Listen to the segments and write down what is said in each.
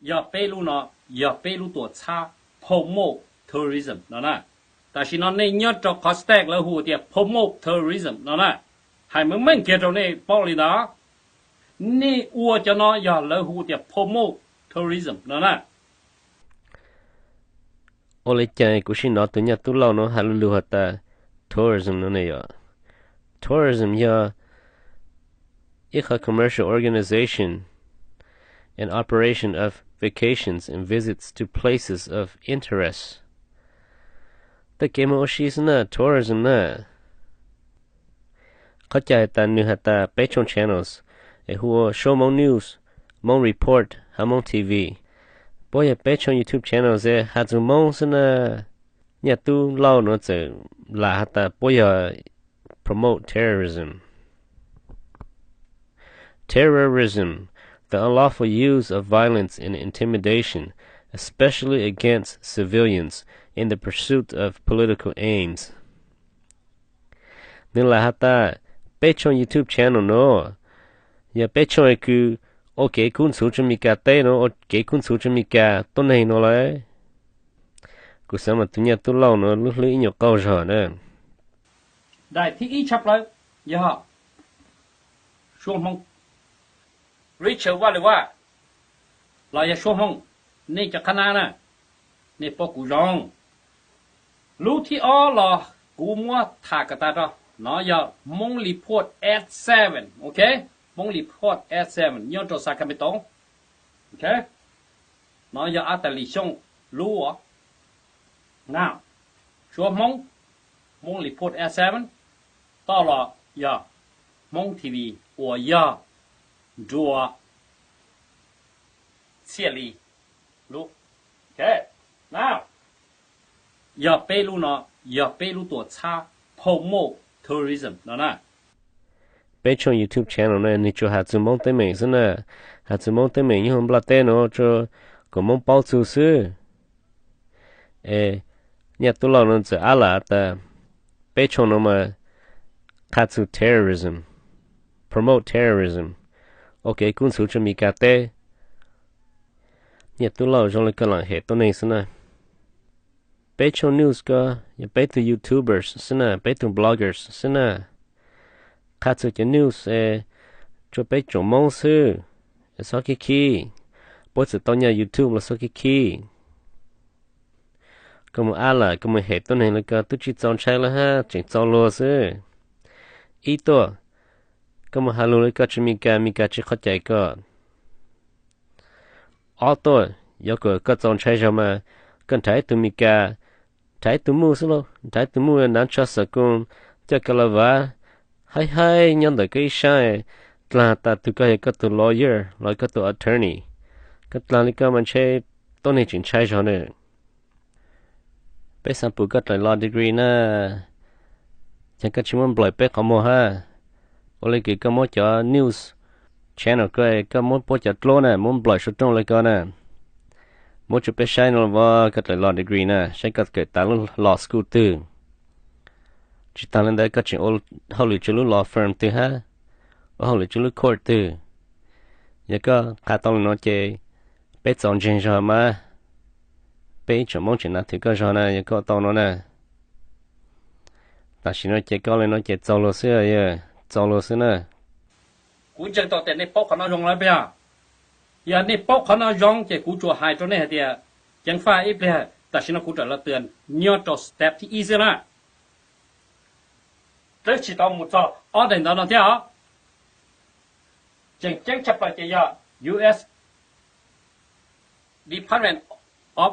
giờ bê lu nó giờ bê lu tuổi cha promote tourism đó nèแต่สินอนในยอดจอคอสแตกแล้วหัวเดีย promote tourism นั่นนะให้มึงไม่เกี่ยวกับนี่ป้อเลยนะนี่อัวจะนอนอย่าแล้วหัวเดีย promote tourism นั่นนะโอเลยใจกูชินอตัวเนี้ยตัวเราเนาะฮัลลูฮัตตา tourism นั่นเอง tourism ยาอีก commercial organization and operation of vacations and visits to places of interestแต่เกมโอชิสนะทัวริซึมนะเข้าใจแต่เนื้อหาแต่ไปชม channels ไอ้หัวโชว์มอง news มอง report หามอง TV พออย่าไปชม YouTube channels หาจุมองสินะเนี่ยตู้เล่าเนาะจะลาแต่พออย่า promote terrorism the unlawful use of violence and intimidation especially against civilians in the pursuit of political aims. Nên là hata bé trong YouTube channel nó, ya bé trong cái ok cuốn số cho mình cả té nó, ok cuốn số cho mình cả tôn này nó lại. Cú sao mà tụi nhà tụi lâu nó lúc lưỡi nhiều câu rồi nè. Đại thì ý chấp lại, ya xuống mong Richardว่าเลยว่าเราจะช่วงห้องนี่จะขนาดน่ะนี่พอกูร้องรู้ที่อ๋อหรอกูมัวถ่ายกระตาต่อเนาะอย่ามงรีพอร์ตat 7โอเคมงรีพอร์ตat 7ย้อนตัวสักกันไม่ตรงโอเคเนาะอย่าอัตลิช่องรู้อ่ะง่าวช่วงมงรีพอร์ตat 7ต่อหรออย่ามงทีวีorอย่าดัวเสียลีรู้โอเคnowอย่าไปรู้เนาะอย่าไปรู้ตัวชา promote tourism นั่นนะไปชม YouTube channel เนี่ยนี่จะหาจุดมองเต็มเลยสินะหาจุดมองเต็มเลยยังบลัดเต้เนาะจะก็มองเป้าซื่อเนี่ยตัวเราเนี่ยจะอะไรแต่ไปชมเนาะมาขาดสู่ terrorism promote terrorismโอเคคุณสูจะมีการเต้เนี่ยตัวเราจงเลยกำลังเหตุตัวนี้สินะไปชม news ก็อย่าไปตัว YouTubers สินะไปตัว bloggers สินะขาดสู่จะ news จะไปจมมองซื้อสักกี่ปวดสุดตอนนี้ YouTube แล้วสักกี่ก็มาอะไรก็มาเหตุตัวนี้แล้วก็ตุจิตจงใช้แล้วฮะจึงจงรัวซื้ออีตัวก็มาหาลูกก็จะมีการจะเข้าใจก็อ๋อตัวยกก็จงใช้จะมากันถ่ายตัวมีการถ่ายตัวมูสิโลถ่ายตัวมูนั้นชอบสักคนจะกล่าวว่าให้ยันแต่ก็ใช่ตลาดแต่ตัวก็ตัว lawyer แล้วก็ตัว attorney ก็ตลาดนี้ก็มันใช้ตัวนี้จึงใช้จะเนี่ยไปสัมผัสก็ได้ law degree นะฉันก็ชิมันปล่อยไปขโมยฮะโอเลยก็มั่วจะ news channel ก็มั่วพอจะโลนะมั่วปล่อยชุดตรงเลยก็นะมั่วจะไปใช้นลว่าก็ได้ law degree นะใช้ก็เกิดตาม law school ตื้อจิตตามนั้นได้ก็จะเขาหรือจะรู้ law firm ตื้อฮะเขาหรือจะรู้ court ตื้อแล้วก็ขาต้องน้องเจไปจองเจนจอมาไปจะมองจะนัดถือก็จอนะแล้วก็ต้องน้องนะแต่สิน้องเจก็เลยน้องเจจองโลเสียเยอะจองโลเสียนะกูจะต่อแต่ในป๊อกเขาน้อยงแล้วเปล่าอย่าในป๊อกเขาน้อยงเจกูจัวหายตัวนี้เดียยังฟ้าอีกเลยแต่สิน้องกูจะละเตือนย้อนตัวสเต็ปที่อีซี่นะเรื่องที่ต้องมุดจ่ออ๋อเดินตอนนั้นเท่าจังจับไปเจีย U.S. Department of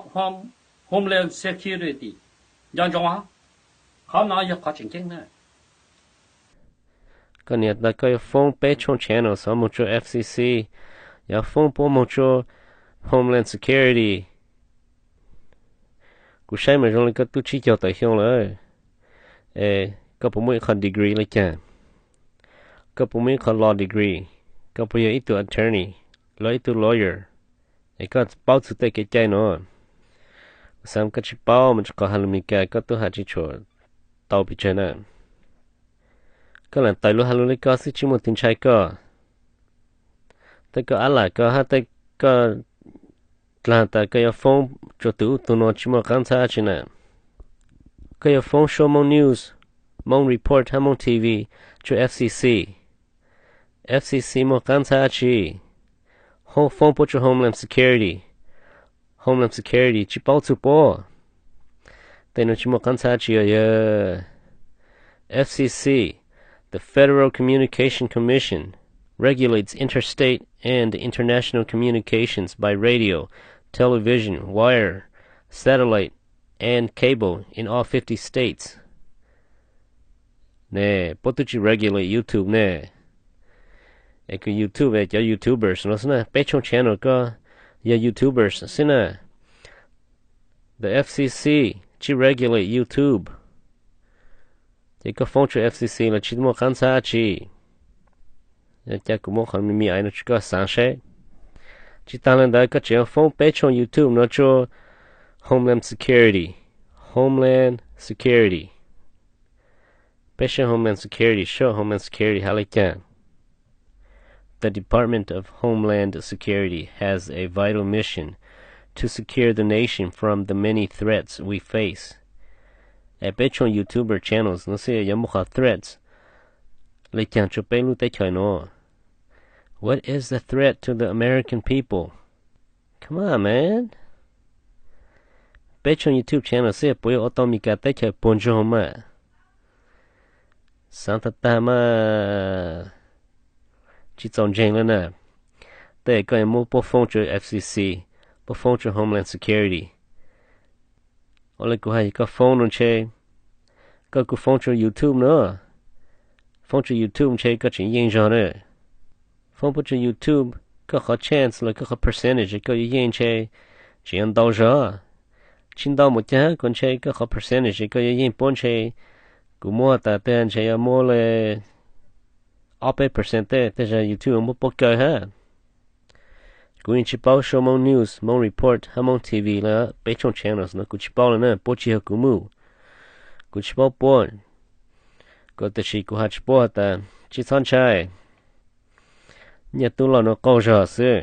Homeland Security ย้อนจงวะเขาน้อยเขาจริงๆนะก็เนี่ยแต่ก็ฟ้องไปช่อง channel สมุทร FCC อย่าฟ้องพวกมุทร Homeland Security กูใช้มาจงเลยก็ตุ้ชี้เจ้าแต่เฮียงเลยก็ผมไม่ขอ degree เลยจ้ะก็ผมไม่ขอ law degree ก็ผมยังอีตัว attorney แล้วอีตัว lawyer ก็เป้าสุดแต่เกใจเนาะสามก็ชิเป้ามันจะก็ฮัลโหลมีแกก็ตัวหาจิโชเตาพิจารณาก็หลังไต่รู้ฮัลโหลเลยก็สิชิมตินชัยก็แต่ก็อะไรก็ฮะแต่ก็ là ta cái phone cho tụi nó chỉ một căn xa chứ nè cái phone show Hmong news Hmong report Hmong TV cho FCC FCC một căn xa chứ whole phone bộ cho Homeland Security chỉ bảo tụ bộ tên nó chỉ một căn xa chứ FCC the Federal Communication Commission regulates interstate and international communications by radio, television, wire, satellite, and cable in all 50 states. Nè, bố tụi chỉ regulate YouTube nè. Cái YouTube cho YouTubers nó xin bé trong channel có YouTubers xin The FCC chỉ regulate YouTube. Thì có phone cho FCC là chỉ một khán giả chỉ. Chắc cũng một phần mình ai nó chỉ có sáng sẽ. Chỉ tăng lên đây có chuyện phone bé trong YouTube nó cho Homeland Security. Bé trong Homeland Security, show Homeland Security how like that. The Department of Homeland Security has a vital mission to secure the nation from the many threats we face. Bé trong YouTuber channels nó sẽ có một threats. Lấy chẳng cho bé lưu tế trời nó. What is the threat to the American people? Come on, man. Bé trong YouTube channel sẽ bố yếu ô mì cả tế trời bonjour mà. Santa ta mà. Chỉ dòng dành lên nè. Tế có em mua bố phone cho FCC. Bố phone cho Homeland Security. Ở đây có hay có phone luôn chê. Có phone cho YouTube nữa. Phone cho YouTube chê có chuyện yên rõ nữa. Phone cho YouTube có chance là có percentage có yên chê. Chỉ ăn đau rõ. Chín đau một chá còn chê có percentage có yên bốn chê. Cú mua ta tên chê mua là 8% thế cho YouTube mua bốc cơ ha. Cú in chỉ báo show Hmong news, Hmong report, Hmong TV là bé trong channels nó cú chỉ báo là nè, bố chỉ học cú mu. Cú chỉ báo bố. Có thể chỉ cú hát chỉ báo ta chỉ thon trai. Nhà tu là nó câu rõ sự.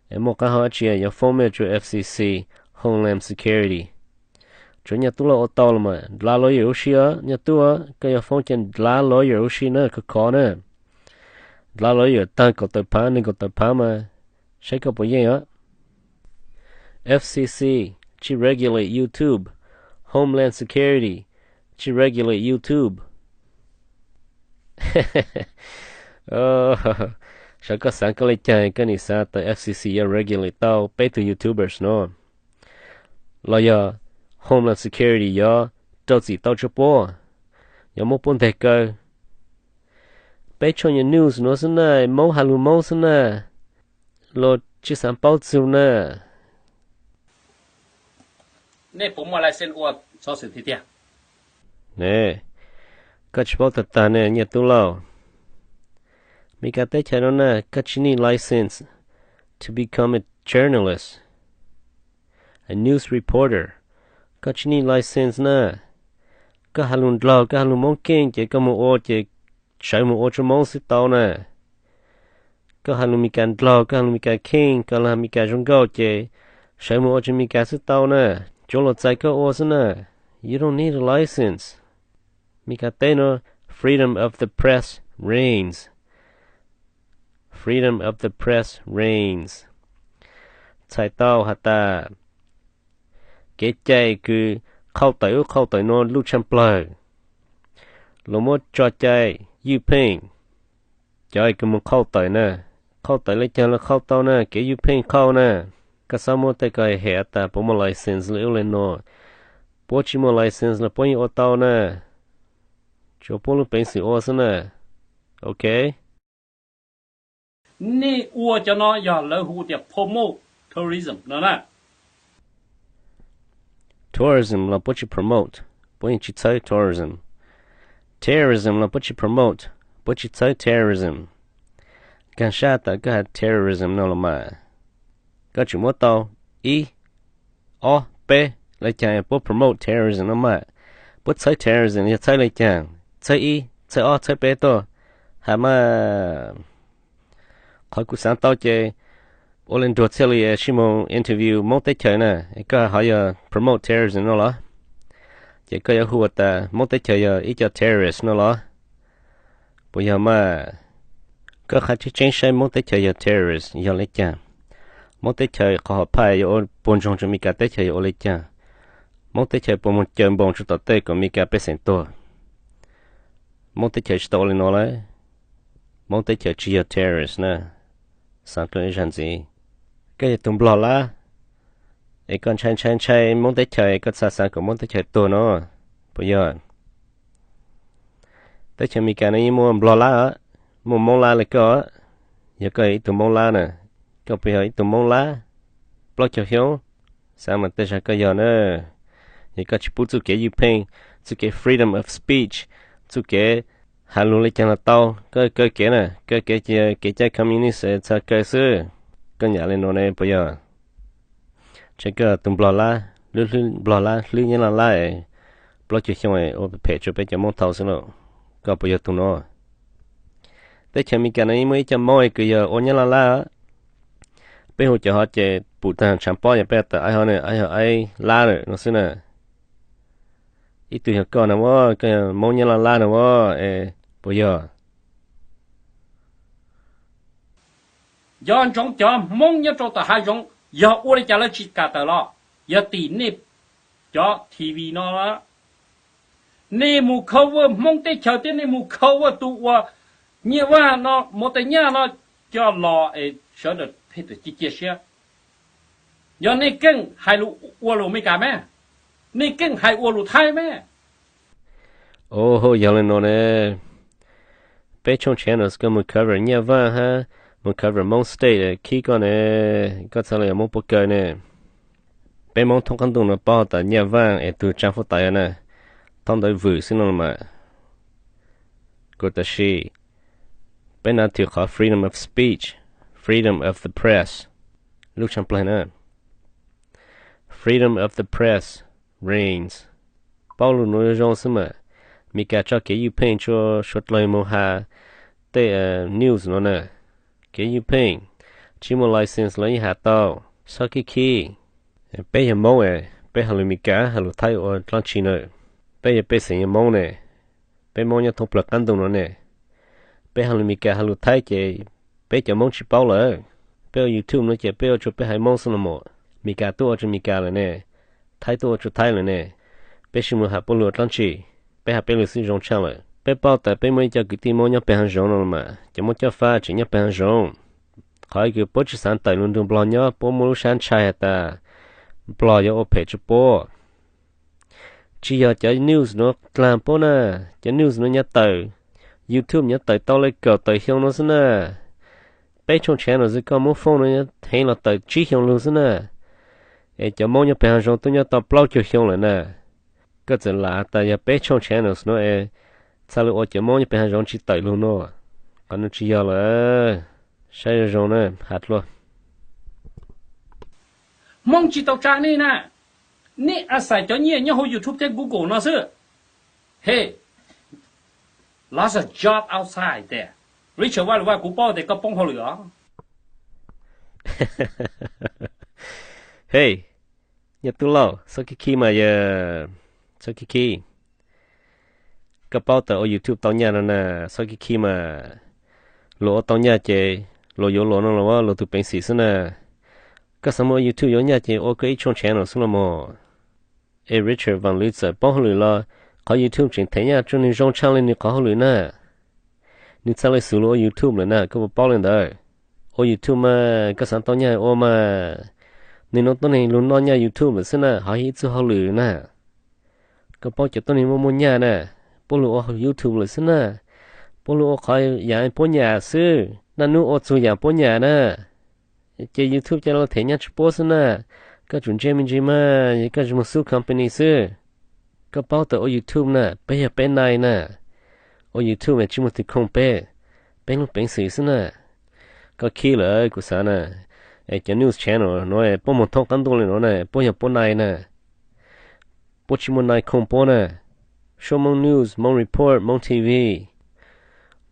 Em một cái hỏi chuyện有封面cho FCC Homeland Security. Cho nhà tu là ô tô là mà lá lối yếu xí á, nhà tu á cái有封chuyện lá lối yếu xí nữa cái khó nữa. Lá lối yếu tăng có tới phá nên có tới phá mà sẽ có bao nhiêu á. FCC chỉ regulate YouTube, Homeland Security chỉ regulate YouTube. Sao có sáng cái lấy chạy cái này sao tới FCC ya regulate tao pay to YouTubers nó. Là ya Homeland Security ya đâu gì tao cho bố. Ya một bốn thế cơ. Pay cho những news nó xin này, mẫu hà lưu mẫu xin này. Lo chỉ sáng báo chiều nè. Nè bố mà lại xin ua cho sự thi tiệt. Nè, có chỉ báo thật ta nè, nhà tu lâu. Mình có thể cho nó nè, có chỉ need license to become a journalist, a news reporter. Có chỉ need license nè. Có hà lưu lâu, có hà lưu mong kinh, chỉ có một ô, chỉ sai một ô cho mong sĩ tao nè. Có hà lưu mình cần lâu, có hà lưu mình cần kinh, có hà mình cần rong gạo, chỉ sai một ô cho mình cần sĩ tao nè. Cho lột chạy có ô xin nè. You don't need a license. Mình có thể nó, freedom of the press reigns. Freedom of the press reigns. Chạy tao hả ta. Cái chạy cứ khâu tới nó lưu chăm plờ. Lúc một cho chạy, you ping. Chạy cứ một khâu tới nè. Khâu tới lấy chân là khâu tao nè. Cái you ping khâu nè. Cái sao một tay cái hệ ta bố một license lưu lên nó. Bố chỉ một license là bố như ô tao nè. Cho bố lúc bánh sĩ ô xin nè. Ok? Nè ua cho nó ya lỡ hụ tiệt promote tourism đó nè. Tourism là bố chỉ promote. Bố như chỉ thấy tourism. Terrorism là bố chỉ promote. Bố chỉ thấy terrorism. Càng xa ta có hạt terrorism nào là mà. Có chủ mốt tao E O B lại chẳng bố promote terrorism nó mà. Bố thấy terrorism thì thấy lại chẳng. Thấy E, thấy O, thấy B to. Hà mà khỏi cuộc sáng tao chê ô lên đuổi xe li xin mong interview mong tới chơi nè có hỏi promote terrorism nó lo chỉ có hùa ta mong tới chơi ít cho terrorist nó lo bây giờ mà có khả thi change sai mong tới chơi terrorist giờ lấy chăng mong tới chơi có hợp phải ô bốn trong chúng mình cả tới chơi ô lấy chăng mong tới chơi bốn một chơi bốn chúng ta tới có mình cả bé sinh to mong tới chơi story nó lấy mong tới chơi chỉ terrorist nè sáng tối rằng gì cái tụm bò lá ấy con chạy mong tới chơi có sáng cũng mong tới chơi to nó bây giờ tới chơi mình cả này mua bò lá á mua mong lá lại có giờ cái tụm mong lá nè có bây giờ tụm mong lá bò chơi hiếu sao mà tới chơi cái giờ nữa giờ có chỉ bút cái you pay cái freedom of speech cái hà luôn lấy chân là tao cái nè cái trái communist sẽ cái xưa cái nhà lên nó này bây giờ chỉ cái tụm bò lá lư như là lại bò chơi xong rồi ở bể cho bé cho mong thầu xong rồi có bây giờ tụm nó tới chơi mình cái này mới cho mồi cái giờ ở như là lá bé hồi cho họ chơi bù tàn chạm bao giờ bé tại ai họ này ai lá rồi nó xưa nè ít tuổi con nào mà cái mong như là lá nào mà bây giờ do anh trong cho mong nhớ cho ta hai trong giờ ô đi trả lời chỉ cả tờ lo giờ tỷ nếp cho TV nó là nê mù cover mong tới chờ tới nê mù cover tụ nhưว่าnó một cái nhà nó cho lò sợ được hết được chia sẻ giờ nê cưng hai lũ ô lũ mấy cả mẹ nê cưng hai ô lũ thay mẹ oh giờ lên nó nè bé trong channels có một cover như vậy ha một cover Hmong state khi con nè có sao lại một bộ cái nè bé mong thông căn tụng nó bao tại như vậy từ trang phục tại nè thông tới vừa xin nó mà có ta shi bé nào thì có freedom of speech freedom of the press lúc trong plan nè freedom of the press reigns bao luôn nói rằng sao mà mi cả cho cái you paint cho short lời mô hà tới news nó nè cái you paint chỉ một license lấy hạt tàu sau khi bây giờ mong bây giờ mi cả hà lu thái ở trong chi nữa bây giờ sinh mong nè bây mong nhớ thông lập căn đồng nó nè bây giờ mi cả hà lu thái chỉ bây giờ mong chỉ bao lỡ bây giờ YouTube nó chỉ bây giờ cho bây hai mong xong rồi mi cả tôi cho mi cả rồi nè thái tôi cho thái rồi nè bây giờ mình học bao lỡ trong chi bây giờ bây giờ sinh rong chăng rồi bây bao tại bây mới cho cái tim mong nhớ bây hàng rong rồi mà chỉ muốn cho pha chỉ nhớ bây hàng rong khỏi cái bố chỉ sáng tại luôn đường bò nhớ bố mua sáng chai ta bò cho ốp cho bố chỉ giờ cho news nó làm bố nè cho news nó nhớ tới YouTube nhớ tới tao lấy cờ tới hiông nó xin nè bây trong channel rồi có mua phone nó nhớ thấy là tới chỉ hiông luôn xin nè cho mong nhớ bây hàng rong tôi nhớ tao bao cho hiông lại nè cái gì là tại giờ bé trong channel nó sao lại ở chỗ mong như bé hàng rong chỉ tới luôn nó còn nó chỉ giờ là sai rong nè hạt luôn mong chỉ tao trang này nè nè à sai cho nhiều nhau hồi YouTube trên Google nó xưa hey lots of job outside there Richardว่ากูป้อแต่ก็ป้องเขาเหลือ hey nhà tôi lâu sau khi mà giờ sau khi cái bao tờ ở YouTube tao nhà nó nè sau khi mà lỗ tao nhà chơi lỗ yếu lỗ nó là lỗ tụi bên xí xí nè cái sao mà YouTube yếu nhà chơi ok trong channel xí là mà Richard Van Lutzer bao hồi là có YouTube trên thấy nhà cho nên trong channel này có hồi nè nên sao lại xử lỗ YouTube nữa nè có một bao lên đấy ở YouTube mà cái sao tao nhà ô mà nên nó tao này luôn nó nhà YouTube là xí nè hỏi ít số hồi nè cái bao giờ tao này mua nhà nè bố lúa YouTube là xin nè bố lúa khỏi nhà bố nhà xứ nên nu ở chỗ nhà bố nhà nè chơi YouTube cho nó thấy nhá chụp bố xin nè các chúng Jamie mà các chúng một số company xứ cái bao tờ ở YouTube nè bây giờ bên này nè ở YouTube mà chỉ một thứ không bên lúc bên xứ xin nè cái kia là của sao nè cái news channel nói bố một thông căn đồ này nó nè bố nhà bố này nè bố chỉ một này không bố nè show Hmong news Hmong report Hmong TV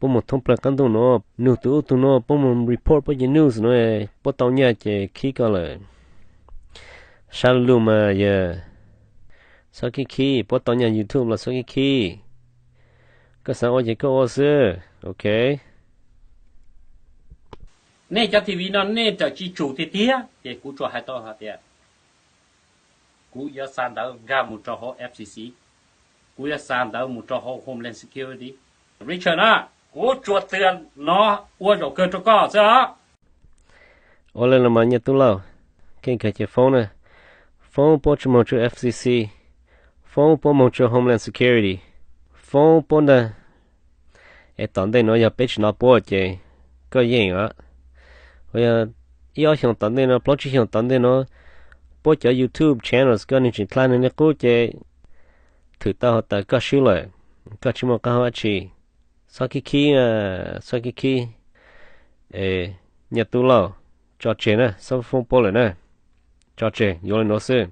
bố một thông plan căn tụ nó nụ tụ nó bố một report bố gì news nó bố tao nhá chỉ khi có lời sao luôn mà giờ sau khi bố tao nhá YouTube là sau khi cái sao chỉ có ô sư ok nè cho TV nó nè cho chỉ chủ thì tía thì cú cho hai to hả tía cú giờ san đó ra một trò họ FCC cú giờ san đó một trò họ Homeland Security Richard à cú chuột tiền nó uốn rồi cơ cho có sao ô lên là mà nhớ tụ lâu cái chiếc phone này phone bố cho một chỗ FCC phone bố một chỗ Homeland Security phone bố nè ê tận đây nó giờ page nó bố chứ có gì á bây giờ yêu xong tận đây nó blog chỉ xong tận đây nó bố cho YouTube channels có nên chỉ plan nên cố chứ thử tao tại có xíu lại có chỉ một cái hoa chỉ sau khi ê nhà tu lâu cho chế nè sau phone bố lại nè cho chế vô lên nó xem